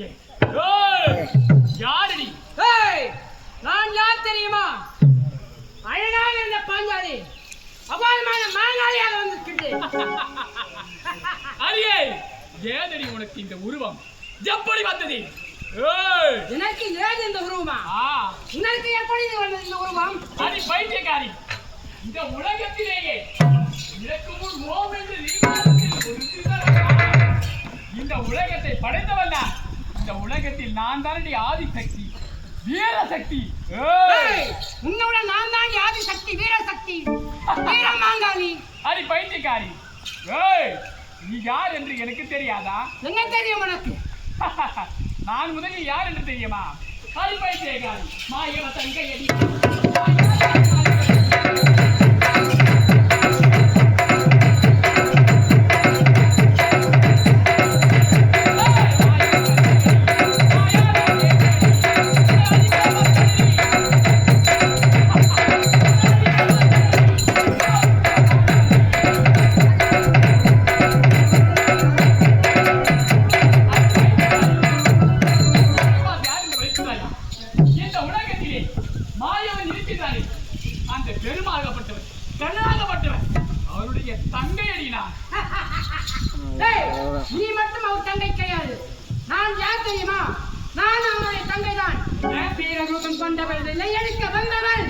தெரியலையே. யாரடி? நான் யார் தெரியுமா? அழகாக இருந்த பாஞ்சாலி அபாரமான மாங்காலியாக வந்திருக்கின்றேன். அடியே, ஏதடி உனக்கு இந்த உருவம் எப்படி வந்தது? எனக்கு ஏது இந்த உருவமா? உனக்கு எப்படி வந்தது இந்த உருவம்? அடி பைத்தியக்காரி, இந்த உலகத்திலேயே எனக்கு முன் ஓம் என்று இந்த உலகத்தை படைத்தவன் தான். இந்த உலகத்தில் நான் தானடி ஆதிசக்தி, வீரசக்தி. உன்னோட நான் தான் ஆதிசக்தி, வீரசக்தி, வீரமாங்காளி. அடி பைத்தியக்காரி, நீ யார் என்று எனக்கு தெரியாதா? என்ன தெரியும் உனக்கு? நான் முதலில் யார் என்று தெரியுமா? அடி பைத்தியக்காரி, மாயவ தங்கையடி. அந்த பெருமாகப்பட்டவன், கண்ணாகப்பட்டவன், அவருடைய தங்கையடி நான். நீ மட்டும் அவர் தங்கை கிடையாது. நான் யார் தெரியுமா? நான் அவருடைய தங்கை தான். வீரரூபம் கொண்டவள், வெள்ளை எடுக்க வந்தவள்.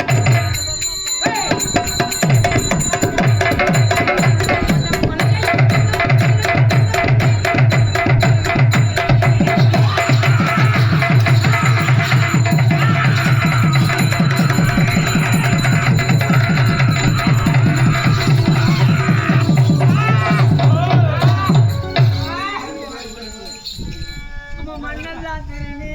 மண்ணெல்லாம் திரும்பி